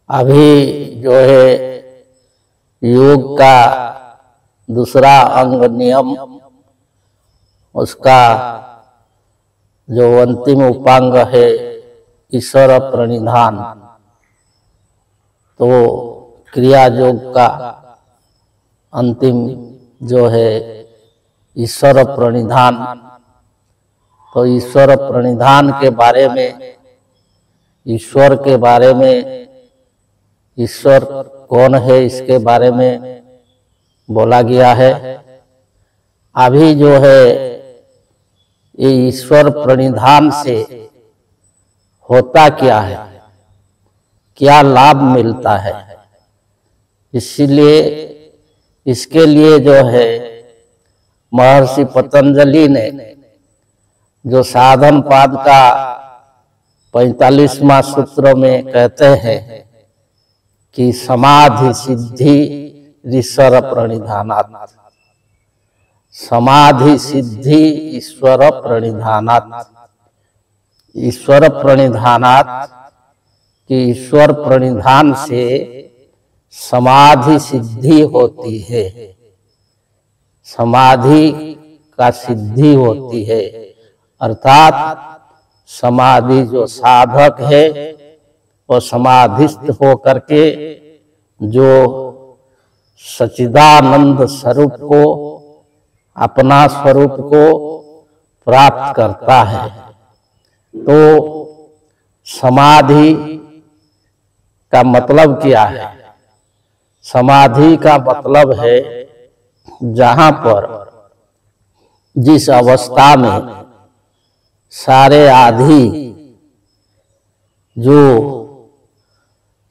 अभी जो है योग का दूसरा अंग नियम, उसका जो अंतिम उपांग है ईश्वर प्रणिधान। तो क्रिया योग का अंतिम जो है ईश्वर प्रणिधान। तो ईश्वर प्रणिधान के बारे में, ईश्वर के बारे में, ईश्वर कौन है इसके बारे में बोला गया है। अभी जो है ये ईश्वर प्रणिधान से होता क्या है, क्या लाभ मिलता है, इसलिए इसके लिए जो है महर्षि पतंजलि ने जो साधन पाद का 45वां सूत्र में कहते हैं कि समाधि सिद्धि ईश्वर प्रणिधानात्, समाधि सिद्धि ईश्वर प्रणिधानात्। ईश्वर प्रणिधानात् कि ईश्वर प्रणिधान से समाधि सिद्धि होती है, समाधि का सिद्धि होती है। अर्थात समाधि जो साधक है वो समाधिस्थ हो करके जो सच्चिदानंद स्वरूप को, अपना स्वरूप को प्राप्त करता है। तो समाधि का मतलब क्या है? समाधि का मतलब है जहां पर, जिस अवस्था में सारे आधि जो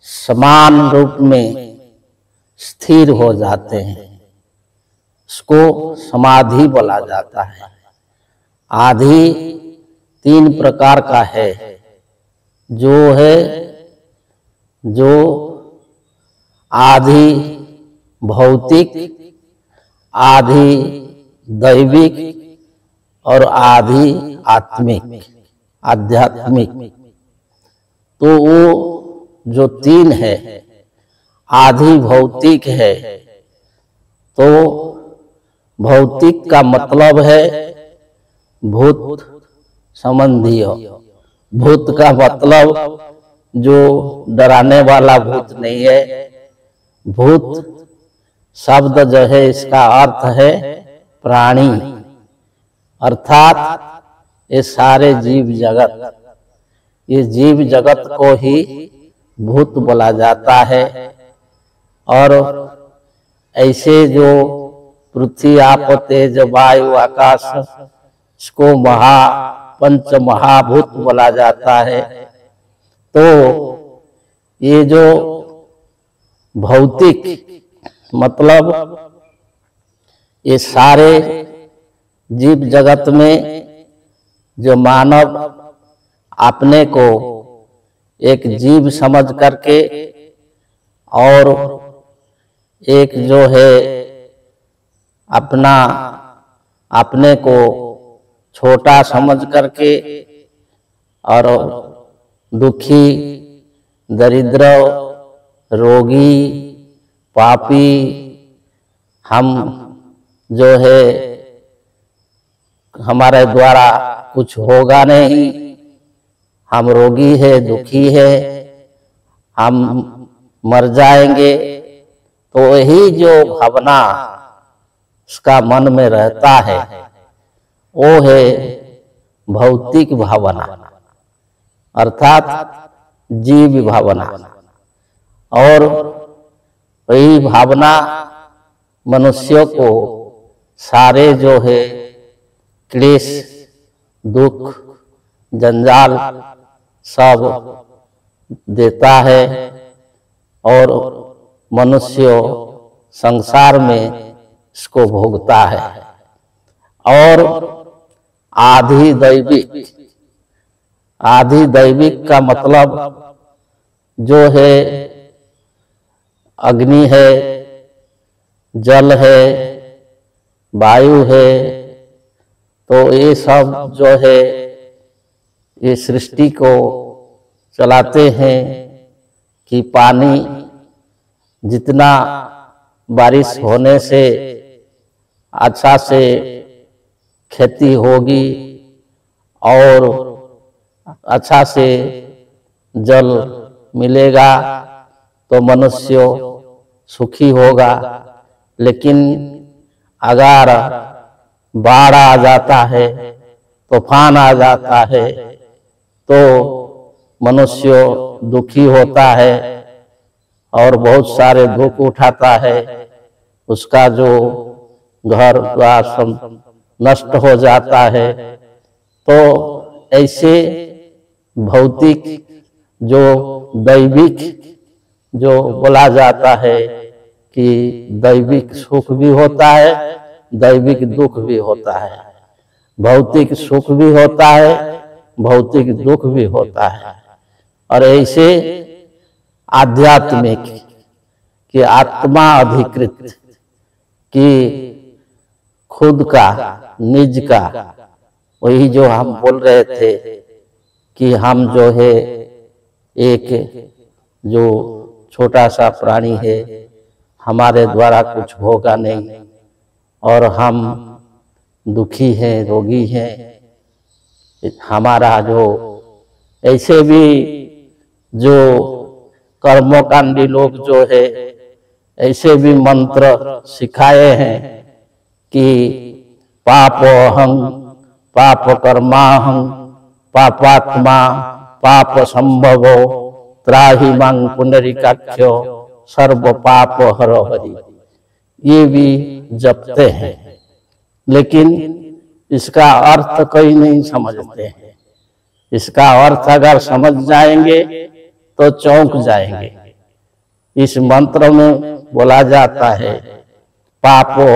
समान रूप में स्थिर हो जाते हैं, उसको समाधि बोला जाता है। आधि 3 प्रकार का है, जो है जो आधि भौतिक, आधि दैविक और आधि आत्मिक, आध्यात्मिक। तो वो जो 3 है, आधि भौतिक है। तो भौतिक का मतलब है भूत संबंधी। भूत का मतलब जो डराने वाला भूत नहीं है। भूत शब्द जो है इसका अर्थ है प्राणी, अर्थात ये सारे जीव जगत, ये जीव जगत को ही भूत बोला जाता है। और ऐसे जो पृथ्वी आप तेज वायु आकाश, इसको पंच महाभूत बोला जाता है। तो ये जो भौतिक मतलब ये सारे जीव जगत में जो मानव अपने को एक जीव समझ करके और एक जो है अपने को छोटा समझ करके और दुखी, दरिद्र, रोगी, पापी, हम जो है हमारे द्वारा कुछ होगा नहीं, हम रोगी है, दुखी है, हम मर जाएंगे। तो यही जो भावना उसका मन में रहता है वो है भौतिक भावना, अर्थात जीव भावना। और वही भावना मनुष्य को सारे जो है क्लेश, दुख, जंजाल सब देता है और मनुष्य संसार में इसको भोगता है। और आधि दैविक का मतलब जो है अग्नि है, जल है, वायु है, तो ये सब जो है ये सृष्टि को चलाते हैं कि पानी जितना बारिश होने से अच्छा से खेती होगी और अच्छा से जल मिलेगा तो मनुष्य सुखी होगा। लेकिन अगर बाढ़ आ जाता है, तूफान आ जाता है, तो मनुष्य दुखी होता है और बहुत सारे दुख उठाता है। उसका जो घर द्वार सब नष्ट हो जाता है। तो ऐसे भौतिक जो दैविक जो बोला जाता है कि दैविक सुख भी होता है, दैविक दुख भी होता है, भौतिक सुख भी होता है, भौतिक दुख भी होता है। और ऐसे आध्यात्मिक कि आत्मा अधिकृत कि खुद का, निज का, वही जो हम बोल रहे थे कि हम जो है एक जो छोटा सा प्राणी है, हमारे द्वारा कुछ होगा नहीं और हम दुखी हैं, रोगी हैं। हमारा जो ऐसे भी जो कर्मकांडी लोग जो है ऐसे भी मंत्र सिखाए हैं कि पापोहं पाप कर्माहं पापात्मा पाप संभवो त्राहि मां पुनरिकाख्यो सर्व पाप हरो हरि। ये भी जपते हैं, लेकिन इसका अर्थ कोई नहीं समझते हैं। इसका अर्थ अगर समझ जाएंगे तो चौंक जाएंगे। इस मंत्र में बोला जाता है पापो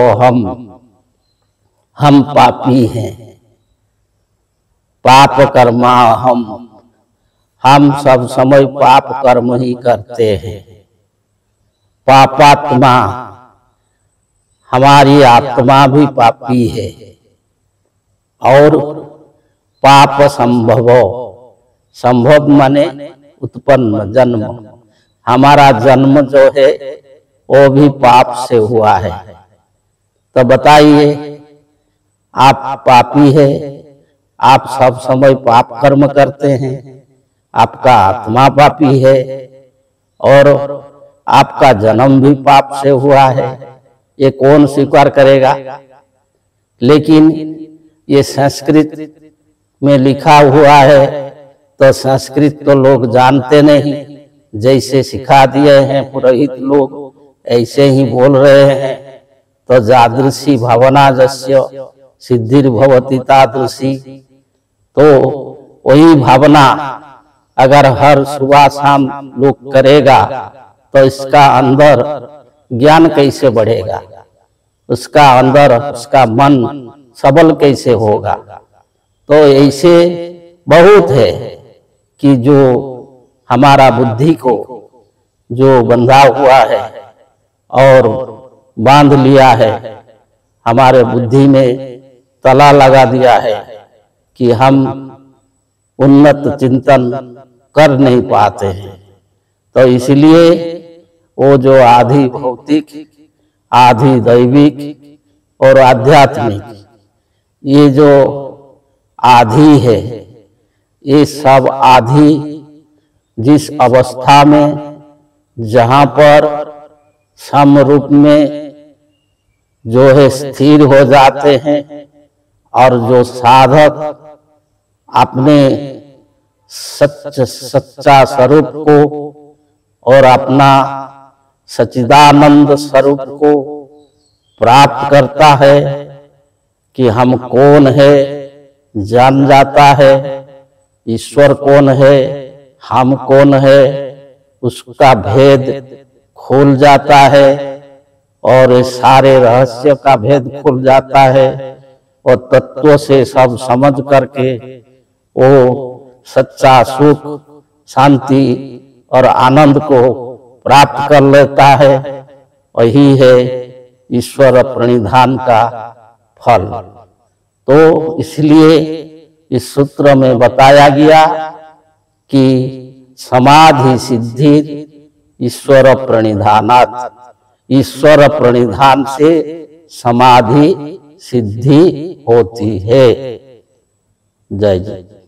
हम पापी हैं, पाप कर्मा हम सब समय पाप कर्म ही करते हैं। पापात्मा हमारी आत्मा भी पापी है। और पाप संभवो, संभव माने उत्पन्न जन्म, हमारा जन्म जो है वो भी पाप से हुआ है। तो बताइए, आप पापी है, आप सब समय पाप कर्म करते हैं, आपका आत्मा पापी है और आपका जन्म भी पाप से हुआ है। ये कौन स्वीकार करेगा? लेकिन ये संस्कृत में लिखा हुआ है तो संस्कृत तो लोग जानते नहीं, जैसे सिखा दिए हैं पुरोहित लोग ऐसे ही बोल रहे हैं। तो जादृशी भावना जस्य सिद्धिर्भवति तादृशी, तो वही भावना अगर हर सुबह शाम लोग करेगा तो इसका अंदर ज्ञान कैसे बढ़ेगा, उसका अंदर उसका मन सबल कैसे होगा। तो ऐसे बहुत है कि जो हमारा बुद्धि को जो बंधा हुआ है और बांध लिया है, हमारे बुद्धि में तला लगा दिया है कि हम उन्नत चिंतन कर नहीं पाते हैं। तो इसलिए वो जो आधि भौतिक, आधि दैविक और आध्यात्मिक, ये जो आधि है, ये सब आधि जिस अवस्था में जहाँ पर सम रूप में जो है स्थिर हो जाते हैं और जो साधक अपने सच्चा स्वरूप को और अपना सच्चिदानंद स्वरूप को प्राप्त करता है कि हम कौन है जान जाता है, ईश्वर कौन है, हम कौन है, उसका भेद खुल जाता है और सारे रहस्य का भेद खुल जाता है और तत्व से सब समझ करके वो सच्चा सुख, शांति और आनंद को प्राप्त कर लेता है। वही है ईश्वर प्रणिधान का फल। तो इसलिए इस सूत्र में बताया गया कि समाधि सिद्धि ईश्वर प्रणिधानात्, ईश्वर प्रणिधान से समाधि सिद्धि होती है। जय जय।